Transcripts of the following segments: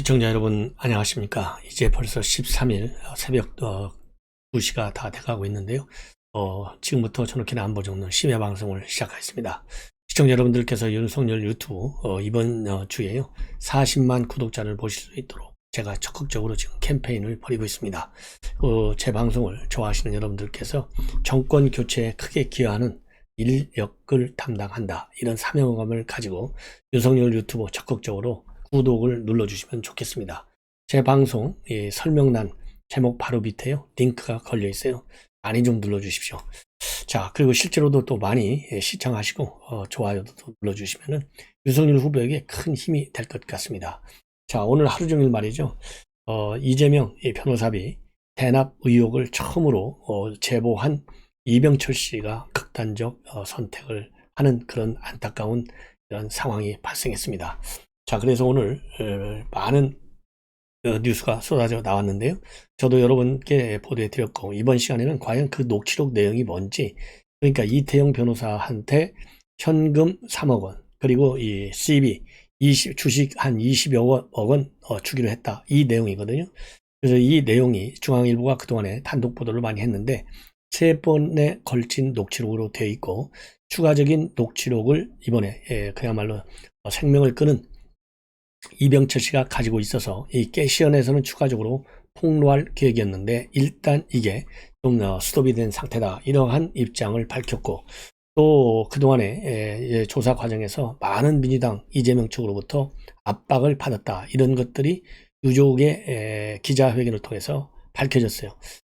시청자 여러분 안녕하십니까. 이제 벌써 13일 새벽 2시가 다 돼가고 있는데요. 지금부터 저녁에는 안보 적는 심야 방송을 시작하겠습니다. 시청자 여러분들께서 윤석열 유튜브 이번 주에요 40만 구독자를 보실 수 있도록 제가 적극적으로 지금 캠페인을 벌이고 있습니다. 제 방송을 좋아하시는 여러분들께서 정권 교체에 크게 기여하는 인력을 담당한다, 이런 사명감을 가지고 윤석열 유튜브 적극적으로 구독을 눌러주시면 좋겠습니다. 제 방송 설명란 제목 바로 밑에요 링크가 걸려 있어요. 많이 좀 눌러주십시오. 자, 그리고 실제로도 또 많이 시청하시고 좋아요도 눌러주시면 윤석열 후보에게 큰 힘이 될 것 같습니다. 자, 오늘 하루 종일 말이죠. 이재명 변호사비 대납 의혹을 처음으로 제보한 이병철 씨가 극단적 선택을 하는 그런 안타까운 이런 상황이 발생했습니다. 자, 그래서 오늘 많은 뉴스가 쏟아져 나왔는데요. 저도 여러분께 보도해 드렸고, 이번 시간에는 과연 그 녹취록 내용이 뭔지, 그러니까 이태영 변호사한테 현금 3억 원, 그리고 이 CB 주식 한 20여 원 주기로 했다, 이 내용이거든요. 그래서 이 내용이 중앙일보가 그동안에 단독 보도를 많이 했는데 3번에 걸친 녹취록으로 되어 있고, 추가적인 녹취록을 이번에 그야말로 생명을 끊은 이병철 씨가 가지고 있어서 이 캐시언에서는 추가적으로 폭로할 계획이었는데 일단 이게 좀 스톱이 된 상태다, 이러한 입장을 밝혔고, 또 그동안에 조사 과정에서 많은 민주당 이재명 측으로부터 압박을 받았다, 이런 것들이 유족의 기자회견을 통해서 밝혀졌어요.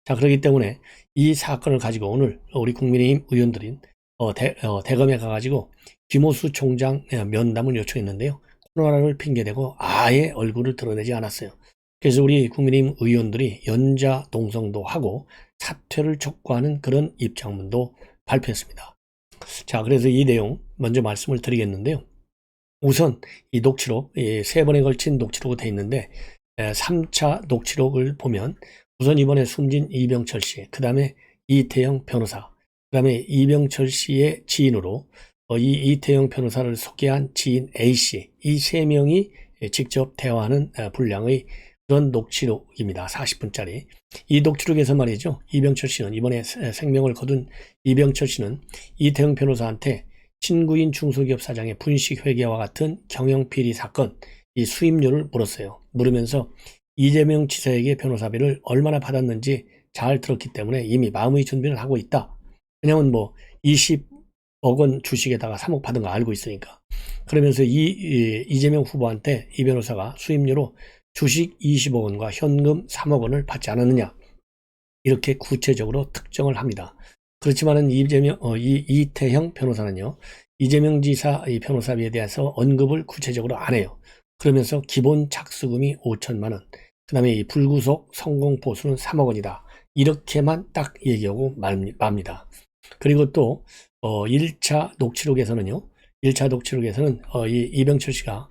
자, 그렇기 때문에 이 사건을 가지고 오늘 우리 국민의힘 의원들인 대검에 가가지고 김호수 총장 면담을 요청했는데요. 코로나를 핑계대고 아예 얼굴을 드러내지 않았어요. 그래서 우리 국민의힘 의원들이 연좌 동성도 하고 사퇴를 촉구하는 그런 입장문도 발표했습니다. 자, 그래서 이 내용 먼저 말씀을 드리겠는데요. 우선 이 녹취록, 3번에 걸친 녹취록으로 되어 있는데 3차 녹취록을 보면 우선 이번에 숨진 이병철 씨, 그 다음에 이태영 변호사, 그 다음에 이병철 씨의 지인으로 이 이태영 변호사를 소개한 지인 A씨, 이 3명이 직접 대화하는 분량의 그런 녹취록입니다. 40분짜리. 이 녹취록에서 말이죠, 이병철 씨는, 이번에 생명을 거둔 이병철 씨는 이태영 변호사한테 친구인 중소기업 사장의 분식회계와 같은 경영비리 사건, 이 수임료를 물었어요. 물으면서 이재명 지사에게 변호사비를 얼마나 받았는지 잘 들었기 때문에 이미 마음의 준비를 하고 있다. 왜냐면 20억 원 주식에다가 3억 받은 거 알고 있으니까. 그러면서 이재명 후보한테 이 변호사가 수임료로 주식 20억 원과 현금 3억 원을 받지 않았느냐, 이렇게 구체적으로 특정을 합니다. 그렇지만은 이태형 변호사는요, 이재명 지사 이 변호사비에 대해서 언급을 구체적으로 안 해요. 그러면서 기본 착수금이 5천만 원, 그 다음에 이 불구속 성공 보수는 3억 원이다, 이렇게만 딱 얘기하고 맙니다. 그리고 또 1차 녹취록에서는요, 이병철 씨가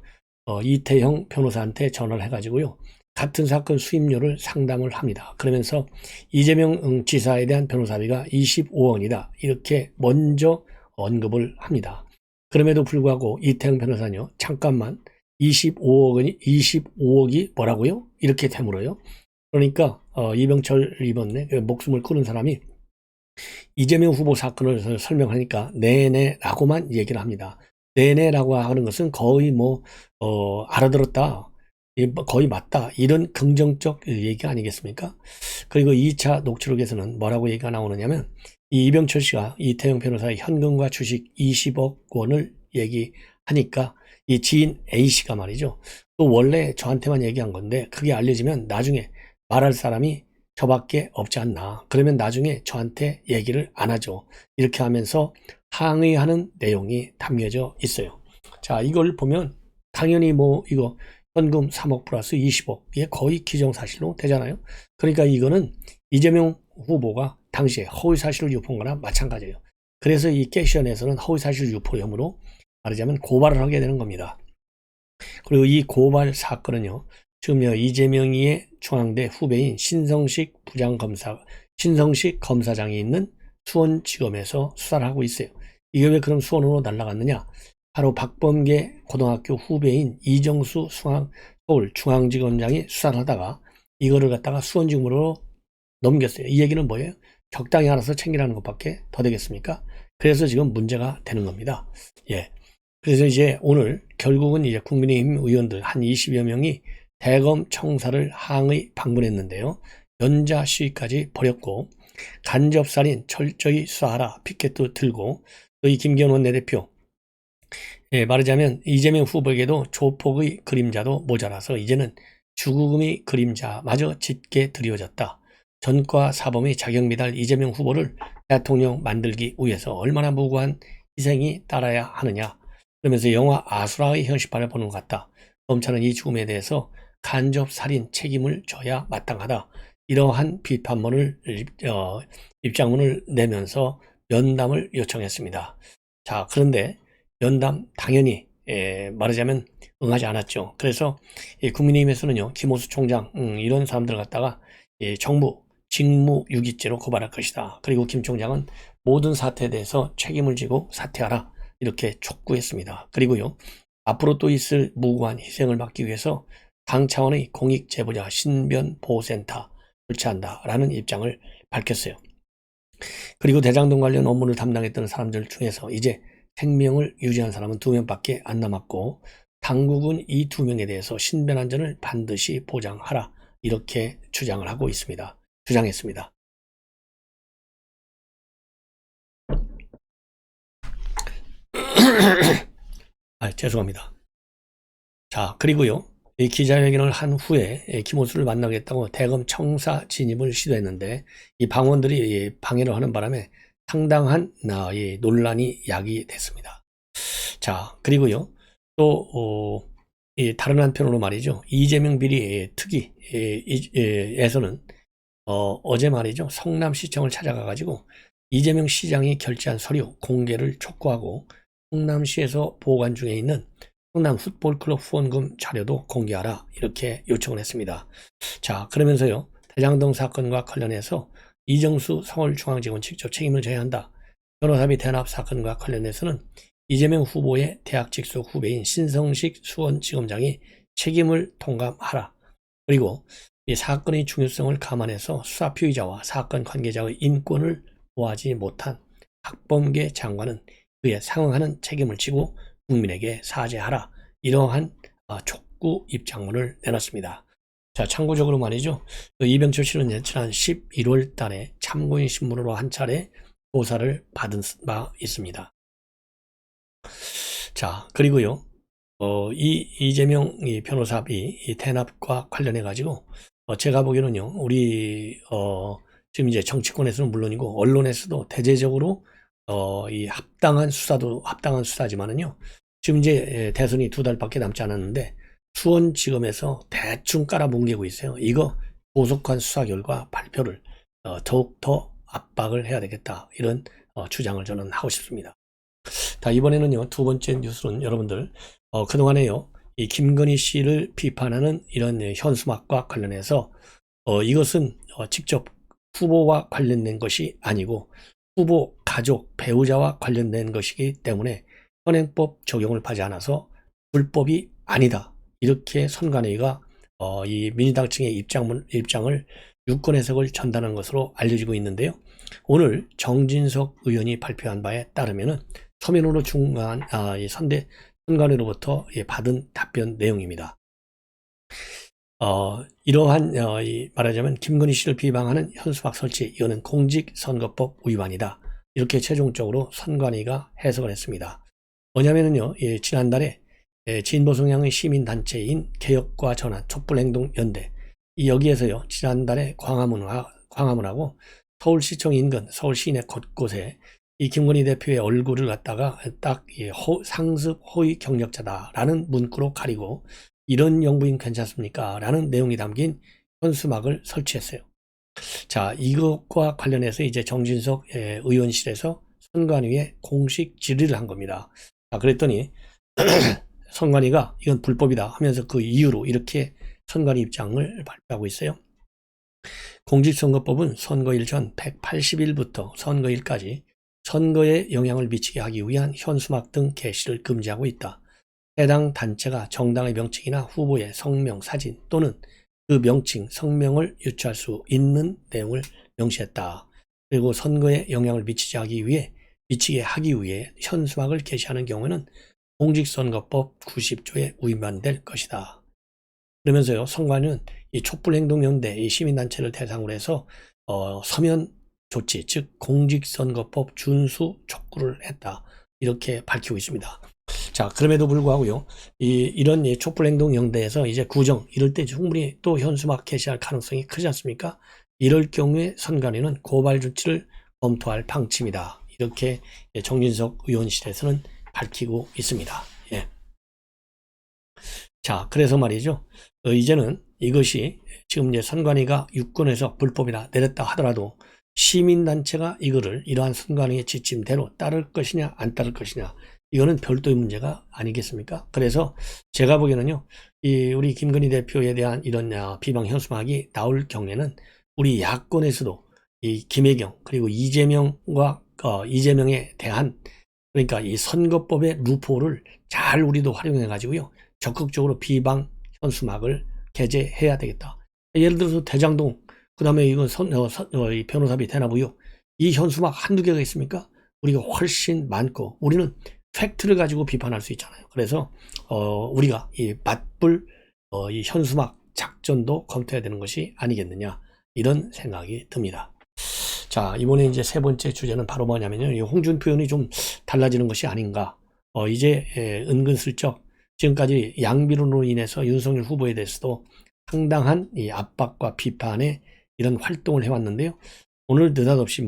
이태형 변호사한테 전화를 해가지고요, 같은 사건 수임료를 상담을 합니다. 그러면서 이재명 지사에 대한 변호사비가 25억 원이다, 이렇게 먼저 언급을 합니다. 그럼에도 불구하고 이태형 변호사는요, 잠깐만, 25억이 뭐라고요? 이렇게 되물어요. 그러니까 이병철 이번에 목숨을 끊은 사람이 이재명 후보 사건을 설명하니까 네네라고만 얘기를 합니다. 네네라고 하는 것은 거의 알아들었다, 거의 맞다, 이런 긍정적 얘기가 아니겠습니까? 그리고 2차 녹취록에서는 뭐라고 얘기가 나오느냐면, 이 이병철 씨가 이태영 변호사의 현금과 주식 20억 원을 얘기하니까 이 지인 A씨가 말이죠, 또 원래 저한테만 얘기한 건데 그게 알려지면 나중에 말할 사람이 저밖에 없지 않나, 그러면 나중에 저한테 얘기를 안 하죠, 이렇게 하면서 항의하는 내용이 담겨져 있어요. 자, 이걸 보면 당연히 이거 현금 3억 플러스 20억, 이게 거의 기정사실로 되잖아요. 그러니까 이거는 이재명 후보가 당시에 허위사실을 유포한 거나 마찬가지예요. 그래서 이 캐시언에서는 허위사실 유포 혐의로 말하자면 고발을 하게 되는 겁니다. 그리고 이 고발 사건은요, 지금 이재명이의 중앙대 후배인 신성식 검사장이 있는 수원지검에서 수사를 하고 있어요. 이게 왜 그럼 수원으로 날아갔느냐? 바로 박범계 고등학교 후배인 이정수 서울중앙지검장이 수사를 하다가 이거를 갖다가 수원지검으로 넘겼어요. 이 얘기는 뭐예요? 적당히 알아서 챙기라는 것밖에 더 되겠습니까? 그래서 지금 문제가 되는 겁니다. 예. 그래서 이제 오늘 결국은 이제 국민의힘 의원들 한 20여 명이 대검 청사를 항의 방문했는데요. 연좌 시위까지 벌였고 간접살인 철저히 수사하라 피켓도 들고 또 이 김기현 원내대표 말하자면 이재명 후보에게도 조폭의 그림자도 모자라서 이제는 죽음의 그림자마저 짙게 드리워졌다. 전과 사범의 자격미달 이재명 후보를 대통령 만들기 위해서 얼마나 무고한 희생이 따라야 하느냐. 그러면서 영화 아수라의 현실판을 보는 것 같다. 검찰은 이 죽음에 대해서 간접살인 책임을 져야 마땅하다. 이러한 비판문을 입장문을 내면서 연담을 요청했습니다. 자, 그런데 연담 당연히 말하자면 응하지 않았죠. 그래서 국민의힘에서는요, 김호수 총장 이런 사람들 갖다가 정부 직무유기죄로 고발할 것이다. 그리고 김 총장은 모든 사태에 대해서 책임을 지고 사퇴하라 이렇게 촉구했습니다. 그리고요, 앞으로 또 있을 무고한 희생을 막기 위해서 당 차원의 공익제보자 신변보호센터 설치한다라는 입장을 밝혔어요. 그리고 대장동 관련 업무를 담당했던 사람들 중에서 이제 생명을 유지한 사람은 2명밖에 안 남았고 당국은 이 2명에 대해서 신변안전을 반드시 보장하라 이렇게 주장을 하고 있습니다. 주장했습니다. 죄송합니다. 자, 그리고요, 이 기자회견을 한 후에 김호수를 만나겠다고 대검 청사 진입을 시도했는데 이 방원들이 방해를 하는 바람에 상당한 논란이 야기됐습니다. 자, 그리고요, 또 다른 한편으로 말이죠, 이재명 비리 특위에서는 어제 말이죠, 성남시청을 찾아가 가지고 이재명 시장이 결제한 서류 공개를 촉구하고 성남시에서 보관 중에 있는 성남 풋볼클럽 후원금 자료도 공개하라 이렇게 요청을 했습니다. 자, 그러면서요, 대장동 사건과 관련해서 이정수 서울중앙지검 직접 책임을 져야 한다. 변호사비 대납 사건과 관련해서는 이재명 후보의 대학 직속 후배인 신성식 수원지검장이 책임을 통감하라. 그리고 이 사건의 중요성을 감안해서 수사 피의자와 사건 관계자의 인권을 보호하지 못한 박범계 장관은 그에 상응하는 책임을 지고 국민에게 사죄하라. 이러한 촉구 입장문을 내놨습니다. 자, 참고적으로 말이죠, 이병철 씨는 지난 11월 달에 참고인 신문으로 한 차례 조사를 받은 바 있습니다. 자, 그리고요, 이재명 변호사비 이 대납과 관련해 가지고 제가 보기에는요, 우리 지금 이제 정치권에서는 물론이고 언론에서도 대대적으로 이 합당한 수사지만은요, 지금 이제 대선이 2달밖에 남지 않았는데 수원지검에서 대충 깔아뭉개고 있어요. 이거 조속한 수사 결과 발표를 더욱더 압박을 해야 되겠다, 이런 주장을 저는 하고 싶습니다. 자, 이번에는요, 두 번째 뉴스는 여러분들 그동안에요, 이 김건희 씨를 비판하는 이런 현수막과 관련해서 이것은 직접 후보와 관련된 것이 아니고 후보 가족 배우자와 관련된 것이기 때문에 현행법 적용을 받지 않아서 불법이 아니다, 이렇게 선관위가 이 민주당 측의 입장을 유권 해석을 전달한 것으로 알려지고 있는데요. 오늘 정진석 의원이 발표한 바에 따르면은 서면으로 이 선관위로부터 받은 답변 내용입니다. 이러한 말하자면 김건희 씨를 비방하는 현수막 설치, 이거는 공직선거법 위반이다, 이렇게 최종적으로 선관위가 해석을 했습니다. 뭐냐면은요, 지난달에 진보 성향의 시민단체인 개혁과 전환 촛불행동연대, 여기에서요, 지난달에 광화문하고 서울시청 인근 서울 시내 곳곳에 이 김건희 대표의 얼굴을 갖다가 딱 상습 호의 경력자다라는 문구로 가리고 이런 영부인 괜찮습니까? 라는 내용이 담긴 현수막을 설치했어요. 자, 이것과 관련해서 이제 정진석 의원실에서 선관위에 공식 질의를 한 겁니다. 자, 그랬더니 선관위가 이건 불법이다 하면서 그 이유로 이렇게 선관위 입장을 발표하고 있어요. 공직선거법은 선거일 전 180일부터 선거일까지 선거에 영향을 미치게 하기 위한 현수막 등 게시를 금지하고 있다. 해당 단체가 정당의 명칭이나 후보의 성명, 사진 또는 그 명칭, 성명을 유추할 수 있는 내용을 명시했다. 그리고 선거에 영향을 미치게 하기 위해 현수막을 게시하는 경우에는 공직선거법 90조에 위반될 것이다. 그러면서요, 선관위는 이 촛불행동연대 이 시민단체를 대상으로 해서 서면 조치, 즉 공직선거법 준수 촉구를 했다. 이렇게 밝히고 있습니다. 자, 그럼에도 불구하고요, 이런 촛불행동연대에서 이제 구정, 이럴 때 충분히 또 현수막 게시할 가능성이 크지 않습니까? 이럴 경우에 선관위는 고발 조치를 검토할 방침이다. 이렇게 정진석 의원실에서는 밝히고 있습니다. 예. 자, 그래서 말이죠. 이제는 이것이 지금 이제 선관위가 유권에서 불법이라 내렸다 하더라도 시민단체가 이거를 이러한 선관위의 지침대로 따를 것이냐 안 따를 것이냐, 이거는 별도의 문제가 아니겠습니까? 그래서 제가 보기에는요, 우리 김건희 대표에 대한 이런 비방 현수막이 나올 경우에는 우리 야권에서도 이 김혜경 그리고 이재명에 대한, 그러니까 이 선거법의 루포를 잘 우리도 활용해 가지고요, 적극적으로 비방 현수막을 게재해야 되겠다. 예를 들어서 대장동, 그 다음에 이건 이 변호사비 대나무요, 이 현수막 한두 개가 있습니까? 우리가 훨씬 많고, 우리는 팩트를 가지고 비판할 수 있잖아요. 그래서 우리가 이 맞불 이 현수막 작전도 검토해야 되는 것이 아니겠느냐, 이런 생각이 듭니다. 자, 이번에 이제 세 번째 주제는 바로 뭐냐면요, 이 홍준표 의원이 좀 달라지는 것이 아닌가. 이제 은근슬쩍 지금까지 양비론으로 인해서 윤석열 후보에 대해서도 상당한 이 압박과 비판의 이런 활동을 해왔는데요. 오늘 느닷없이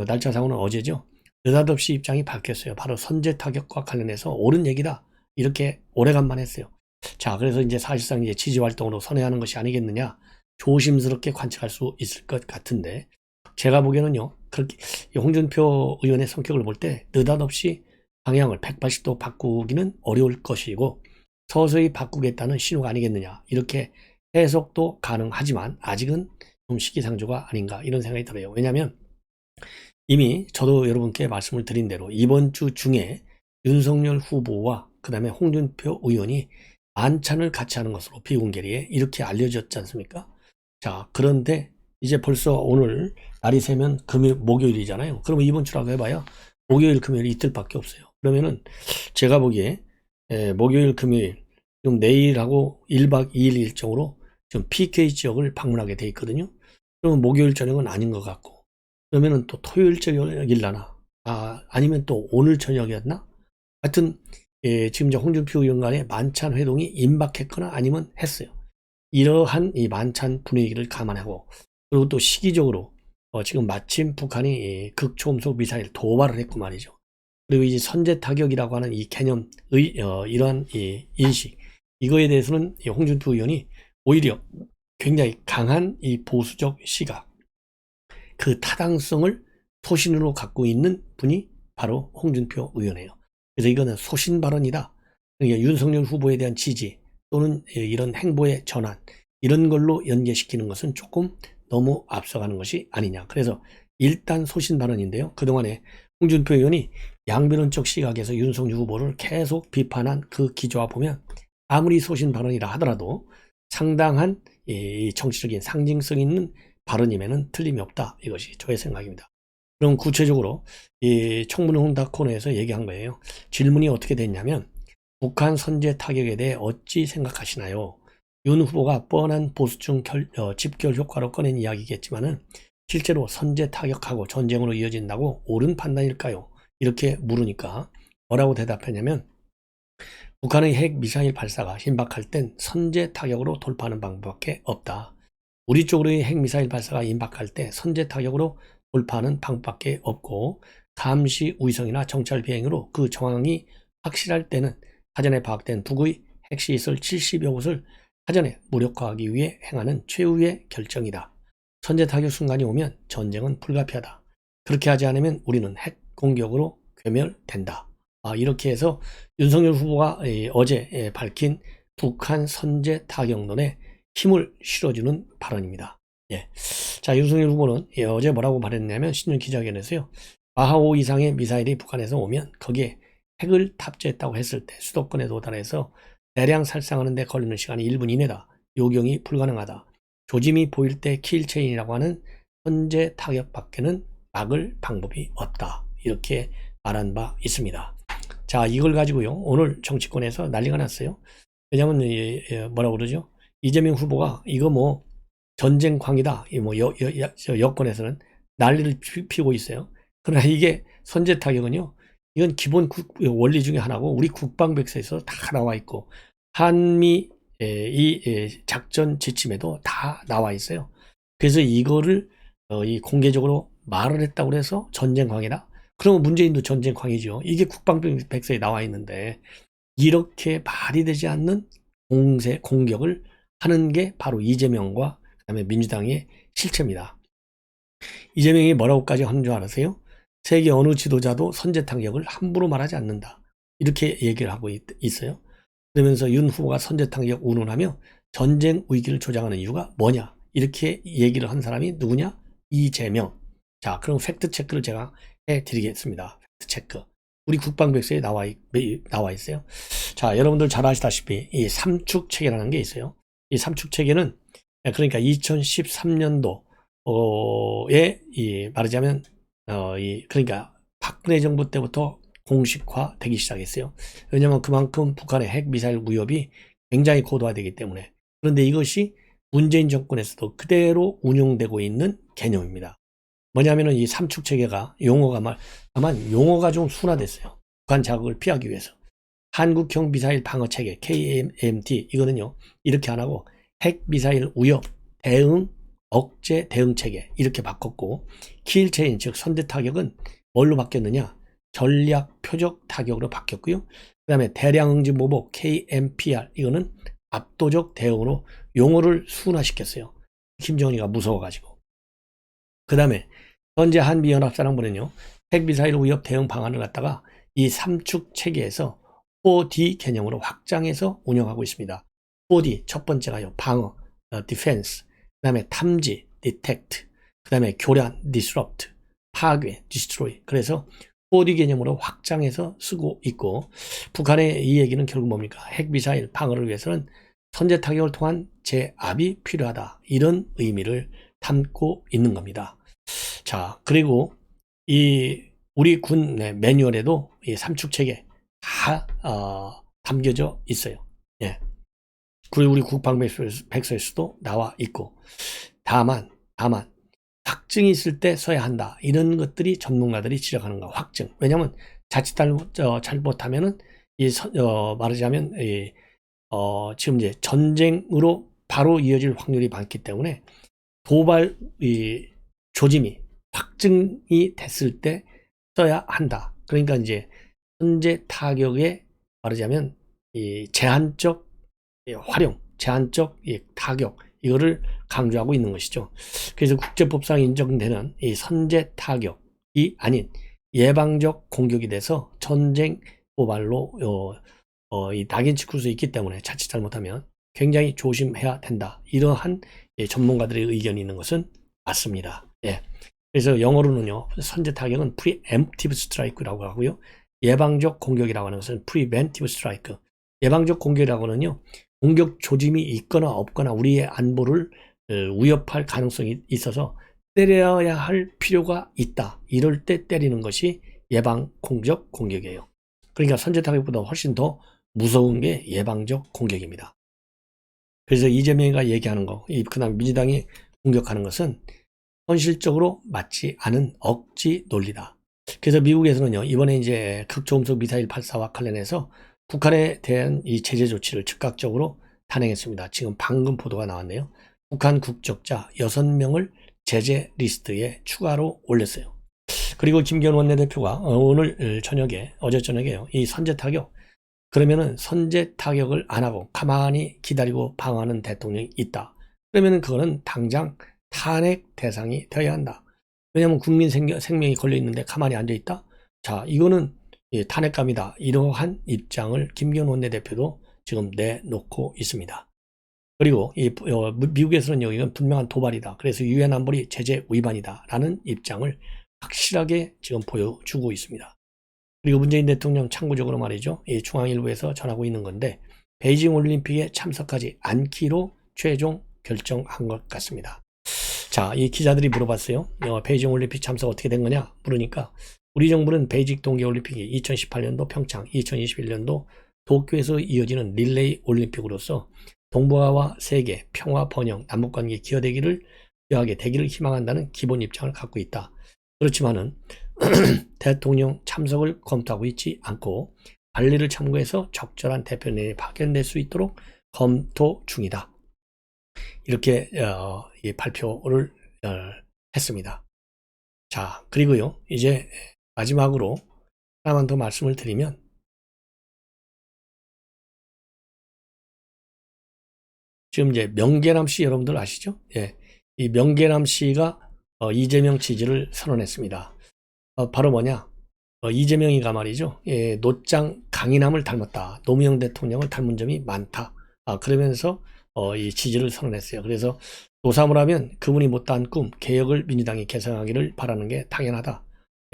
날짜상으로는 어제죠. 느닷없이 입장이 바뀌었어요. 바로 선제 타격과 관련해서 옳은 얘기다, 이렇게 오래간만에 했어요. 자, 그래서 이제 사실상 이제 지지 활동으로 선회하는 것이 아니겠느냐, 조심스럽게 관찰할 수 있을 것 같은데, 제가 보기에는요, 그렇게 홍준표 의원의 성격을 볼 때 느닷없이 방향을 180도 바꾸기는 어려울 것이고, 서서히 바꾸겠다는 신호가 아니겠느냐, 이렇게 해석도 가능하지만 아직은 좀 시기상조가 아닌가, 이런 생각이 들어요. 왜냐하면 이미 저도 여러분께 말씀을 드린 대로 이번 주 중에 윤석열 후보와 그 다음에 홍준표 의원이 만찬을 같이 하는 것으로 비공개리에 이렇게 알려졌지 않습니까? 자, 그런데 이제 벌써 오늘 날이 새면 목요일이잖아요. 그러면 이번 주라고 해봐야 목요일, 금요일 이틀밖에 없어요. 그러면은 제가 보기에 목요일, 금요일, 좀 내일하고 1박 2일 일정으로 좀 PK 지역을 방문하게 돼 있거든요. 그러면 목요일 저녁은 아닌 것 같고, 그러면은 또 토요일 저녁일라나, 아니면 또 오늘 저녁이었나? 하여튼 지금 이제 홍준표 의원 간의 만찬 회동이 임박했거나 아니면 했어요. 이러한 이 만찬 분위기를 감안하고, 그리고 또 시기적으로 지금 마침 북한이 극초음속 미사일 도발을 했고 말이죠. 그리고 이제 선제 타격이라고 하는 이 개념의 이러한 이 인식, 이거에 대해서는 홍준표 의원이 오히려 굉장히 강한 이 보수적 시각, 그 타당성을 소신으로 갖고 있는 분이 바로 홍준표 의원이에요. 그래서 이거는 소신 발언이다. 그러니까 윤석열 후보에 대한 지지 또는 이런 행보의 전환, 이런 걸로 연계시키는 것은 조금 너무 앞서가는 것이 아니냐. 그래서 일단 소신 발언인데요. 그동안에 홍준표 의원이 양변론적 시각에서 윤석열 후보를 계속 비판한 그 기조와 보면 아무리 소신 발언이라 하더라도 상당한 이 정치적인 상징성 있는 발언임에는 틀림이 없다. 이것이 저의 생각입니다. 그럼 구체적으로 이 청문회 홍답 코너에서 얘기한 거예요. 질문이 어떻게 됐냐면, 북한 선제 타격에 대해 어찌 생각하시나요? 윤 후보가 뻔한 보수층 집결 효과로 꺼낸 이야기겠지만은 실제로 선제 타격하고 전쟁으로 이어진다고 옳은 판단일까요? 이렇게 물으니까 뭐라고 대답했냐면, 북한의 핵 미사일 발사가 임박할 땐 선제 타격으로 돌파하는 방법밖에 없다. 우리 쪽으로의 핵 미사일 발사가 임박할 때 선제 타격으로 돌파하는 방법밖에 없고, 감시 우위성이나 정찰 비행으로 그 정황이 확실할 때는 사전에 파악된 북의 핵시설 70여 곳을 사전에 무력화하기 위해 행하는 최후의 결정이다. 선제 타격 순간이 오면 전쟁은 불가피하다. 그렇게 하지 않으면 우리는 핵 공격으로 괴멸된다. 이렇게 해서 윤석열 후보가 어제 밝힌 북한 선제 타격론에 힘을 실어주는 발언입니다. 예. 자, 윤석열 후보는 어제 뭐라고 말했냐면, 신년 기자회견에서요, 마하5 이상의 미사일이 북한에서 오면 거기에 핵을 탑재했다고 했을 때 수도권에 도달해서 대량 살상하는 데 걸리는 시간이 1분 이내다. 요경이 불가능하다. 조짐이 보일 때 킬체인이라고 하는 선제 타격밖에는 막을 방법이 없다. 이렇게 말한 바 있습니다. 자, 이걸 가지고요. 오늘 정치권에서 난리가 났어요. 왜냐면 뭐라고 그러죠? 이재명 후보가 이거 뭐 전쟁광이다. 뭐 여권에서는 난리를 피우고 있어요. 그러나 이게 선제 타격은요. 이건 기본 원리 중에 하나고 우리 국방백서에서 다 나와 있고 한미 이 작전 지침에도 다 나와 있어요. 그래서 이거를 이 공개적으로 말을 했다고 해서 전쟁광이다. 그러면 문재인도 전쟁광이죠. 이게 국방백서에 나와 있는데 이렇게 말이 되지 않는 공격을 하는 게 바로 이재명과 그다음에 민주당의 실체입니다. 이재명이 뭐라고까지 하는 줄 알아세요? 세계 어느 지도자도 선제 타격을 함부로 말하지 않는다. 이렇게 얘기를 하고 있어요. 그러면서 윤 후보가 선제 타격 운운하며 전쟁 위기를 조장하는 이유가 뭐냐? 이렇게 얘기를 한 사람이 누구냐? 이재명. 자, 그럼 팩트 체크를 제가 해드리겠습니다. 팩트 체크. 우리 국방백서에 나와 있어요. 자, 여러분들 잘 아시다시피 이 삼축 체계라는 게 있어요. 이 삼축 체계는 그러니까 2013년도에 말하자면 그러니까 박근혜 정부 때부터 공식화되기 시작했어요. 왜냐하면 그만큼 북한의 핵미사일 위협이 굉장히 고도화되기 때문에. 그런데 이것이 문재인 정권에서도 그대로 운용되고 있는 개념입니다. 뭐냐면은 이 삼축 체계가 다만 용어가 좀 순화됐어요. 북한 자극을 피하기 위해서. 한국형 미사일 방어 체계 KMT 이거는요 이렇게 안 하고 핵 미사일 위협 대응 억제 대응 체계 이렇게 바꿨고 킬체인 즉 선제 타격은 뭘로 바뀌었느냐 전략 표적 타격으로 바뀌었고요. 그 다음에 대량 응집 모복 KMPR 이거는 압도적 대응으로 용어를 순화시켰어요. 김정은이가 무서워가지고. 그 다음에 현재 한미연합사령부는요 핵미사일 위협 대응 방안을 갖다가 이 삼축 체계에서 4D 개념으로 확장해서 운영하고 있습니다. 4D 첫 번째가요 방어, defense, 그 다음에 탐지, detect, 그 다음에 교란, disrupt, 파괴, destroy. 그래서 4D 개념으로 확장해서 쓰고 있고 북한의 이 얘기는 결국 뭡니까? 핵미사일 방어를 위해서는 선제 타격을 통한 제압이 필요하다. 이런 의미를 담고 있는 겁니다. 자, 그리고 이 우리 군 매뉴얼에도 이 삼축 체계 다 담겨져 있어요. 예. 그리고 우리 국방백서에서도 나와 있고 다만 확증이 있을 때 써야 한다. 이런 것들이 전문가들이 지적하는 거 확증. 왜냐하면 자칫 잘못하면은 말하자면 지금 이제 전쟁으로 바로 이어질 확률이 많기 때문에 도발 조짐이 확증이 됐을 때 써야 한다. 그러니까 이제 선제 타격에 말하자면 이 제한적 활용, 제한적 타격 이거를 강조하고 있는 것이죠. 그래서 국제법상 인정되는 이 선제 타격이 아닌 예방적 공격이 돼서 전쟁 고발로 이 낙인 찍힐 수 있기 때문에 자칫 잘못하면 굉장히 조심해야 된다. 이러한 전문가들의 의견이 있는 것은 맞습니다. 예. 그래서 영어로는요 선제 타격은 preemptive strike라고 하고요 예방적 공격이라고 하는 것은 preventive strike. 예방적 공격이라고 하는요 공격 조짐이 있거나 없거나 우리의 안보를 위협할 가능성이 있어서 때려야 할 필요가 있다. 이럴 때 때리는 것이 예방적 공격이에요. 그러니까 선제 타격보다 훨씬 더 무서운 게 예방적 공격입니다. 그래서 이재명이가 얘기하는 거, 그다음 민주당이 공격하는 것은 현실적으로 맞지 않은 억지 논리다. 그래서 미국에서는요 이번에 이제 극초음속 미사일 발사와 관련해서 북한에 대한 이 제재 조치를 즉각적으로 단행했습니다. 지금 방금 보도가 나왔네요. 북한 국적자 6명을 제재 리스트에 추가로 올렸어요. 그리고 김기현 원내대표가 오늘 저녁에 어제 저녁에요 이 선제 타격 그러면은 선제 타격을 안 하고 가만히 기다리고 방어하는 대통령이 있다. 그러면은 그거는 당장 탄핵 대상이 되어야 한다. 왜냐하면 국민 생명이 걸려 있는데 가만히 앉아 있다. 자, 이거는 탄핵감이다. 이러한 입장을 김기현 원내대표도 지금 내놓고 있습니다. 그리고 미국에서는 이건 분명한 도발이다. 그래서 유엔 안보리 제재 위반이다. 라는 입장을 확실하게 지금 보여주고 있습니다. 그리고 문재인 대통령 참고적으로 말이죠. 이 중앙일보에서 전하고 있는 건데 베이징 올림픽에 참석하지 않기로 최종 결정한 것 같습니다. 자, 이 기자들이 물어봤어요. 베이징 올림픽 참석 어떻게 된 거냐 물으니까 우리 정부는 베이징 동계올림픽이 2018년도 평창, 2021년도 도쿄에서 이어지는 릴레이 올림픽으로서 동북아와 세계, 평화, 번영, 남북관계 기여하게 되기를 희망한다는 기본 입장을 갖고 있다. 그렇지만은 대통령 참석을 검토하고 있지 않고 관리를 참고해서 적절한 대표단이 파견될 수 있도록 검토 중이다. 이렇게 발표를 했습니다. 자, 그리고요, 이제 마지막으로 하나만 더 말씀을 드리면 지금 이제 명계남 씨 여러분들 아시죠? 예, 이 명계남 씨가 이재명 지지를 선언했습니다. 바로 뭐냐? 이재명이가 말이죠. 예, 노짱 강인함을 닮았다. 노무현 대통령을 닮은 점이 많다. 그러면서 이 지지를 선언했어요. 그래서 노사물 하면 그분이 못다한 꿈, 개혁을 민주당이 개선하기를 바라는 게 당연하다.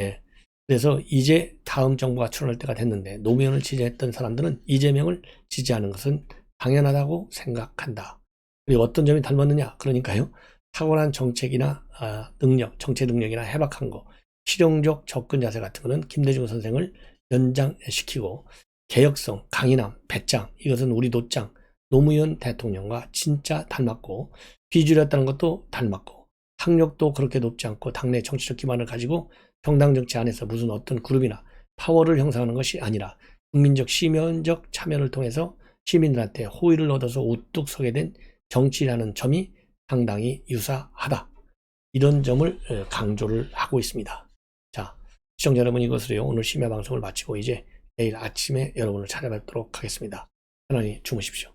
예. 그래서 이제 다음 정부가 출연할 때가 됐는데 노무현을 지지했던 사람들은 이재명을 지지하는 것은 당연하다고 생각한다. 그리고 어떤 점이 닮았느냐? 그러니까요. 탁월한 정책이나 정책 능력이나 해박한 거, 실용적 접근 자세 같은 거는 김대중 선생을 연장시키고 개혁성, 강인함, 배짱, 이것은 우리 노짱, 노무현 대통령과 진짜 닮았고 비주류였다는 것도 닮았고 학력도 그렇게 높지 않고 당내 정치적 기반을 가지고 정당 정치 안에서 무슨 어떤 그룹이나 파워를 형성하는 것이 아니라 국민적 시민적 참여를 통해서 시민들한테 호의를 얻어서 우뚝 서게 된 정치라는 점이 상당히 유사하다. 이런 점을 강조를 하고 있습니다. 자, 시청자 여러분, 이것으로요 오늘 심야 방송을 마치고 이제 내일 아침에 여러분을 찾아뵙도록 하겠습니다. 편안히 주무십시오.